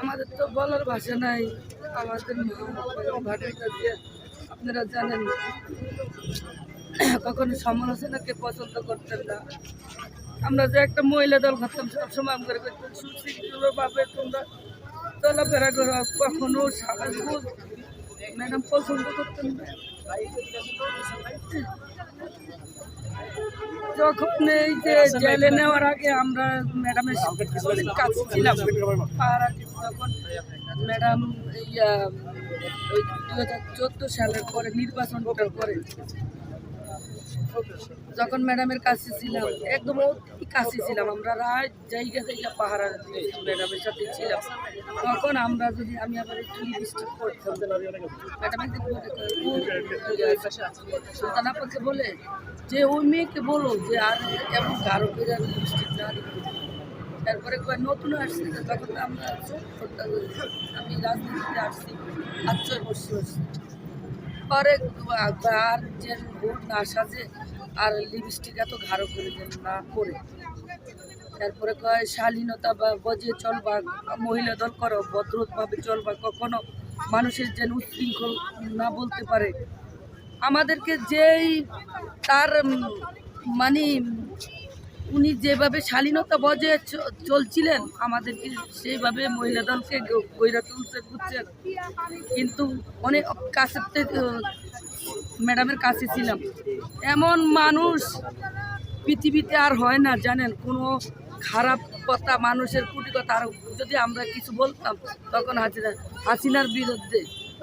আমাদের তো বলার ভাষা নাই। আমাদের ঘাটের কাছে আপনারা জানেন কখনো সমালোচনাকে পছন্দ করতেন না। আমরা যে একটা মহিলা দল করতাম সবসময় আমরা করতাম সুশৃঙ্খলভাবে তোমরা চলাফেরা করো, কখনো ম্যাডাম পছন্দ করতেন না। যখন এই যে জেলে নেওয়ার আগে আমরা ম্যাডামের কাছে ছিলাম, তখন ম্যাডাম ওই 2014 সালের পরে নির্বাচনটার পরে যখন ম্যাডামের কাছে ছিলাম, একদম অতি কাছে ছিলাম, আমরা রাত জায়গা জায়গা পাহারা ম্যাডামের সাথে ছিলাম। তখন আমরা যদি আমি আবার একটু লিপস্টিক করতাম, ম্যাডামের সুলতানাপাকে বলে যে ওই মেয়েকে বলো যে আর এমন গাঢ় করে আমি লিপস্টিক না দিই। তারপরে নতুন আসছি, তখন আমরা আমি রাজনীতিতে আসছি 8 বছর আসছি পরে আর যে ভোট না সাজে আর লিপস্টিক এত গাঢ় করে যেন না করে। তারপরে কয় শালীনতা বা বজে চলবা, মহিলা দল করো, ভদ্রভাবে চলবা, কখনো মানুষের যেন উচ্ছৃঙ্খল না বলতে পারে। আমাদেরকে যেই তার মানে উনি যেভাবে শালীনতা বজায় চলছিলেন আমাদেরকে সেইভাবে মহিলা দলকে গইরা তুলছে বুঝছেন। কিন্তু অনেক কাছে ম্যাডামের কাছে ছিলাম, এমন মানুষ পৃথিবীতে আর হয় না জানেন। কোনো খারাপ কথা, মানুষের কুটি কথা আর যদি আমরা কিছু বলতাম তখন হাসিনার বিরুদ্ধে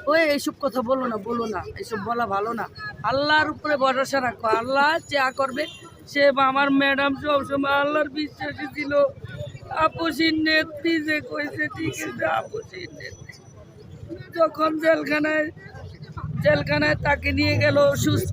ওই এইসব কথা বলো না, এইসব বলা ভালো না। আল্লাহর উপরে ভরসা রাখো, আল্লাহ যা করবে সে। আমার ম্যাডাম সবসময় আল্লাহর বিশ্বাসী ছিল। আপসীর নেত্রী যে কইছে ঠিক আছে, আপসীর নেত্রী যখন জেলখানায় তাকে নিয়ে গেল সুস্থ